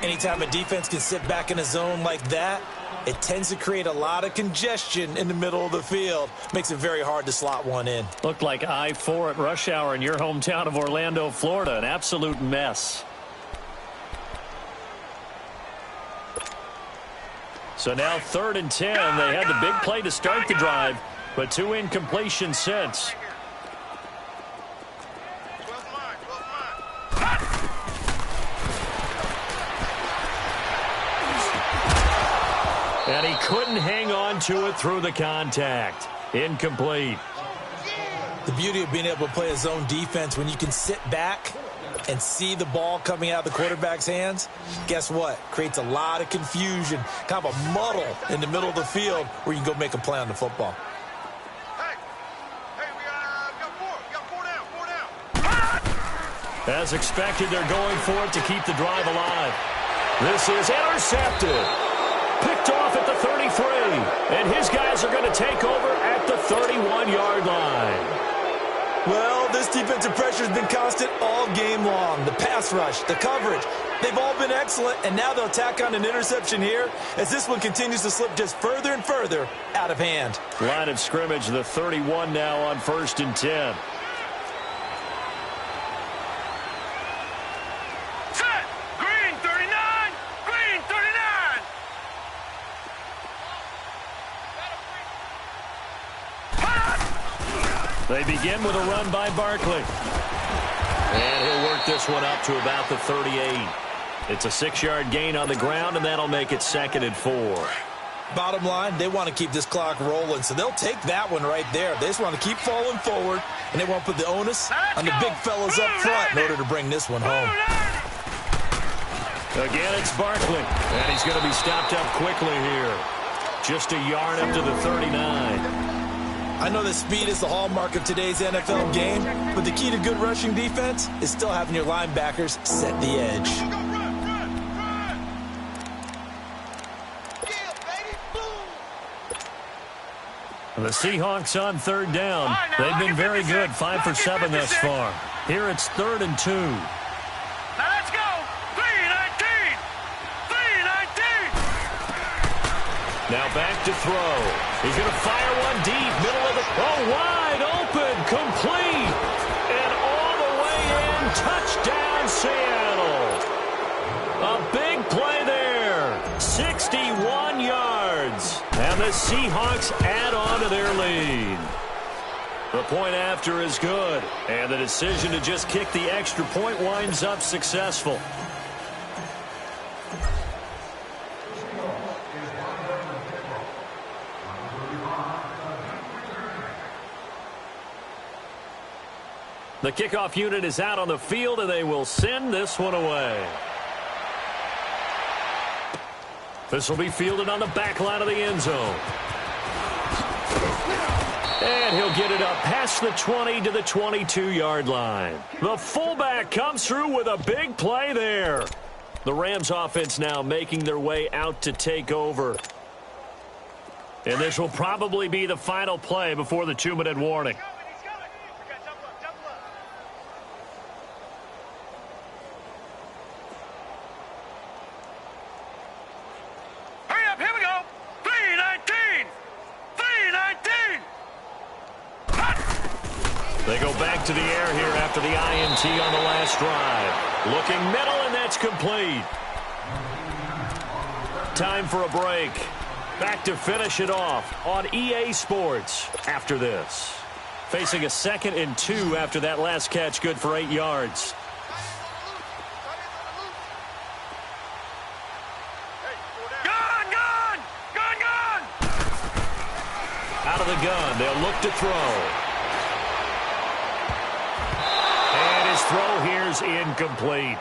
Anytime a defense can sit back in a zone like that, it tends to create a lot of congestion in the middle of the field. Makes it very hard to slot one in. Looked like I-4 at rush hour in your hometown of Orlando, Florida. An absolute mess. So now 3rd and 10. They had the big play to start the drive, but 2 incompletions since. And he couldn't hang on to it through the contact. Incomplete. The beauty of being able to play a zone defense when you can sit back and see the ball coming out of the quarterback's hands, guess what? Creates a lot of confusion, kind of a muddle in the middle of the field where you can go make a play on the football. Hey, we got four down. As expected, they're going for it to keep the drive alive. This is intercepted. Picked off at the 33. And his guys are going to take over at the 31-yard line. Well, this defensive pressure has been constant all game long. The pass rush, the coverage, they've all been excellent, and now they'll tack on an interception here as this one continues to slip just further and further out of hand. Line of scrimmage, the 31 now on 1st and 10. Set! Green 39! Green 39! They begin with a run by Barkley. And he'll work this one up to about the 38. It's a 6-yard gain on the ground, and that'll make it 2nd and 4. Bottom line, they want to keep this clock rolling, so they'll take that one right there. They just want to keep falling forward, and they won't put the onus on the big fellas up front in order to bring this one home. Again, it's Barkley, and he's going to be stopped up quickly here. Just a yard up to the 39. I know that speed is the hallmark of today's NFL game, but the key to good rushing defense is still having your linebackers set the edge. The Seahawks on 3rd down. They've been very good, 5 for 7 thus far. Here it's 3rd and 2. Now let's go! 3-19! 3-19! Now back to throw. He's going to fire one deep, middle of the... Oh, wide open, complete. And all the way in, touchdown Seattle. A big play there. 61 yards. And the Seahawks add on to their lead. The point after is good. And the decision to just kick the extra point winds up successful. The kickoff unit is out on the field, and they will send this one away. This will be fielded on the back line of the end zone. And he'll get it up past the 20 to the 22-yard line. The fullback comes through with a big play there. The Rams offense now making their way out to take over. And this will probably be the final play before the 2-minute warning. They go back to the air here after the INT on the last drive. Looking middle, and that's complete. Time for a break. Back to finish it off on EA Sports after this. Facing a 2nd and 2 after that last catch, good for 8 yards. Out of the gun, they'll look to throw. Throw here's incomplete.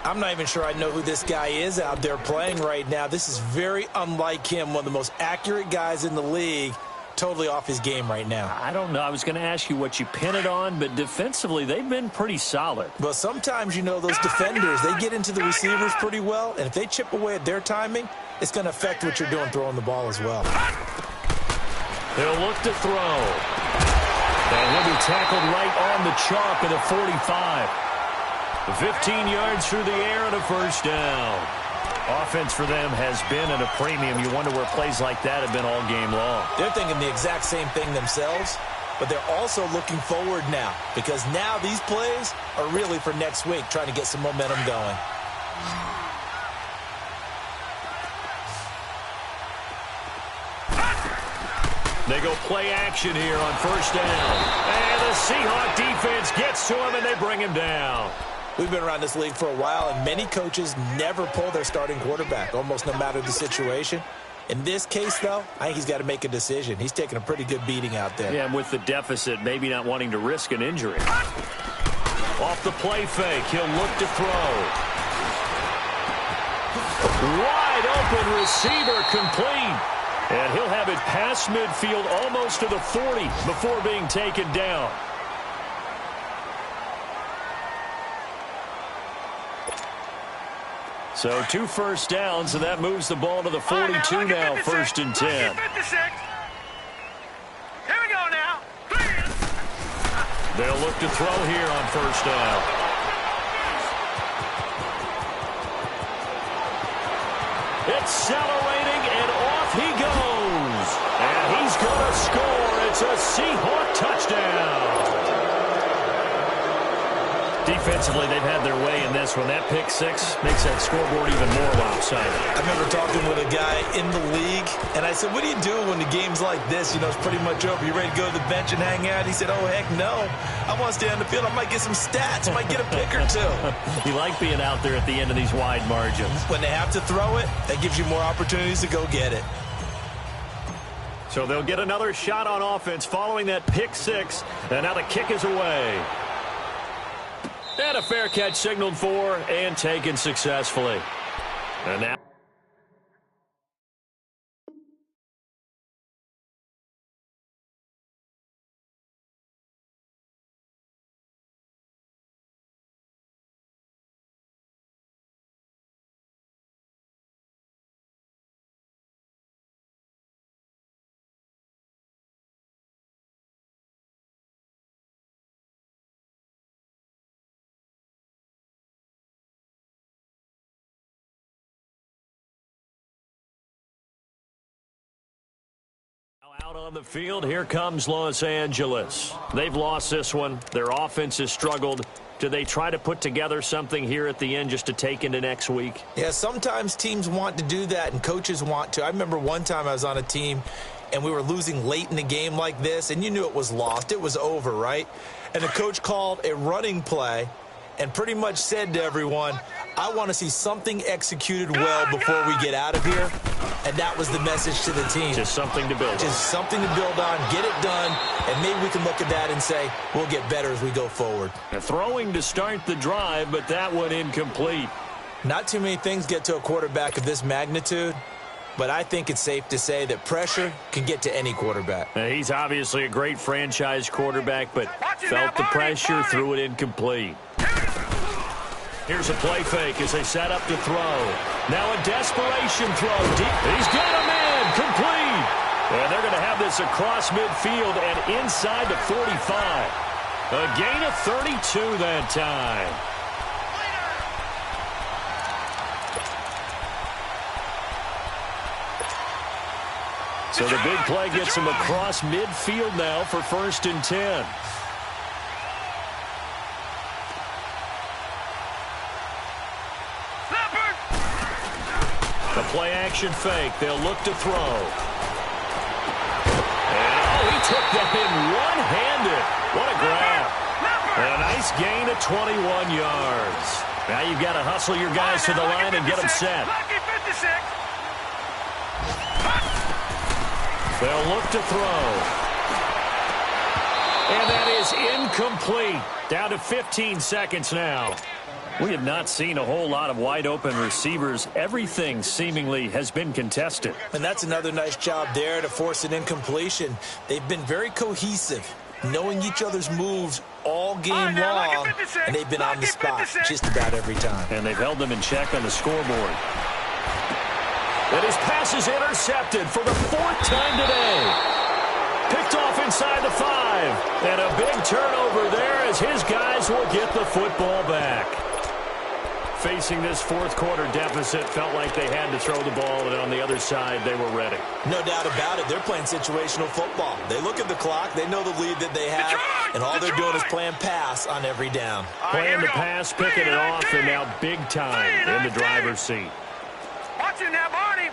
I'm not even sure I know who this guy is out there playing right now. This is very unlike him, one of the most accurate guys in the league, totally off his game right now. I don't know. I was going to ask you what you pin it on, but defensively, they've been pretty solid. Well, sometimes, you know, those defenders, they get into the receivers pretty well, and if they chip away at their timing, it's going to affect what you're doing throwing the ball as well. They'll look to throw. And he'll be tackled right on the chalk at the 45. 15 yards through the air and a first down. Offense for them has been at a premium. You wonder where plays like that have been all game long. They're thinking the exact same thing themselves, but they're also looking forward now because now these plays are really for next week, trying to get some momentum going. They go play action here on first down. And the Seahawk defense gets to him, and they bring him down. We've been around this league for a while, and many coaches never pull their starting quarterback, almost no matter the situation. In this case, though, I think he's got to make a decision. He's taking a pretty good beating out there. Yeah, and with the deficit, maybe not wanting to risk an injury. Off the play fake, he'll look to throw. Wide open receiver complete. And he'll have it past midfield almost to the 40 before being taken down. So 2 first downs, and that moves the ball to the 42 now, 1st and 10. 56. Here we go now. They'll look to throw here on 1st down. Accelerating, and off he goes. And he's going to score. It's a Seahawk touchdown. Defensively, they've had their way in this one. That pick 6 makes that scoreboard even more lopsided. I remember talking with a guy in the league, and I said, what do you do when the game's like this? You know, it's pretty much over. You ready to go to the bench and hang out? He said, oh, heck no. I want to stay on the field. I might get some stats. I might get a pick or 2. You like being out there at the end of these wide margins. When they have to throw it, that gives you more opportunities to go get it. So they'll get another shot on offense following that pick 6, and now the kick is away. And a fair catch signaled for and taken successfully. And now out on the field, here comes Los Angeles. They've lost this one. Their offense has struggled. Do they try to put together something here at the end just to take into next week? Yeah, sometimes teams want to do that, and coaches want to. I remember one time I was on a team, and we were losing late in the game like this, and you knew it was lost. It was over, right? And the coach called a running play and pretty much said to everyone, I want to see something executed well before we get out of here. And that was the message to the team. Just something to build on. Just something to build on, get it done, and maybe we can look at that and say, we'll get better as we go forward. A throwing to start the drive, but that one incomplete. Not too many things get to a quarterback of this magnitude, but I think it's safe to say that pressure can get to any quarterback. He's obviously a great franchise quarterback, but felt the pressure, threw it incomplete. Here's a play fake as they set up to throw. Now a desperation throw deep. He's got a man complete. And they're going to have this across midfield and inside the 45. A gain of 32 that time. So the big play gets him across midfield now for 1st and 10. The play action fake. They'll look to throw. And he took that in one-handed. What a grab. And a nice gain of 21 yards. Now you've got to hustle your guys to the line and get them set. They'll look to throw. And that is incomplete. Down to 15 seconds now. We have not seen a whole lot of wide-open receivers. Everything seemingly has been contested. And that's another nice job there to force an incompletion. They've been very cohesive, knowing each other's moves all game long, and they've been on the spot just about every time. And they've held them in check on the scoreboard. And his pass is intercepted for the 4th time today. Picked off inside the 5. And a big turnover there as his guys will get the football back. Facing this 4th quarter deficit, felt like they had to throw the ball, and on the other side, they were ready. No doubt about it. They're playing situational football. They look at the clock. They know the lead that they have, and all they're doing is playing pass on every down. Playing the pass, picking it off, and now big time in the driver's seat. Watch it now, Barney.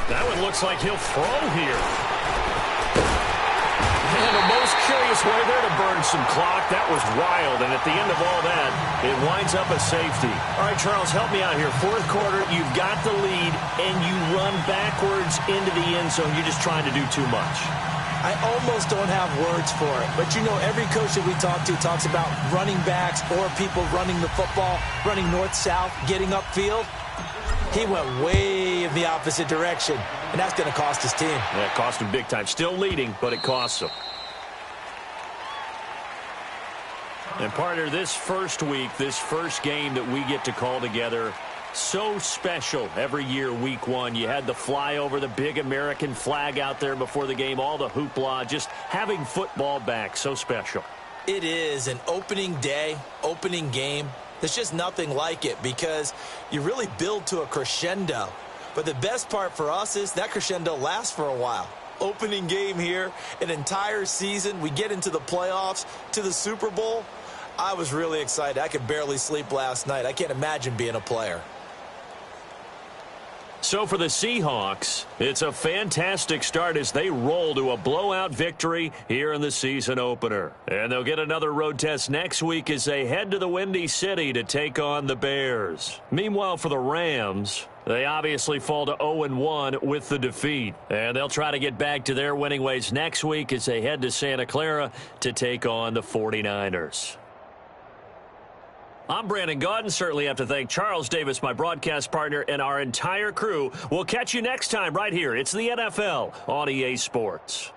That one looks like he'll throw here. And the most curious way there to burn some clock. That was wild, and at the end of all that, it winds up a safety. All right, Charles, help me out here. 4th quarter, you've got the lead. and you run backwards into the end zone. You're just trying to do too much. I almost don't have words for it. But, you know, every coach that we talk to talks about running backs or people running the football, running north-south, getting upfield. He went way in the opposite direction, and that's going to cost his team. Yeah, it cost him big time. Still leading, but it costs him. And, partner, this first week, this first game that we get to call together, so special every year, week one. You had the flyover, the big American flag out there before the game, all the hoopla, just having football back, so special. It is an opening day, opening game. There's just nothing like it because you really build to a crescendo. But the best part for us is that crescendo lasts for a while. Opening game here, an entire season. We get into the playoffs, to the Super Bowl. I was really excited. I could barely sleep last night. I can't imagine being a player. So for the Seahawks, it's a fantastic start as they roll to a blowout victory here in the season opener. And they'll get another road test next week as they head to the Windy City to take on the Bears. Meanwhile, for the Rams, they obviously fall to 0-1 with the defeat. And they'll try to get back to their winning ways next week as they head to Santa Clara to take on the 49ers. I'm Brandon Gaudin. Certainly have to thank Charles Davis, my broadcast partner, and our entire crew. We'll catch you next time right here. It's the NFL on EA Sports.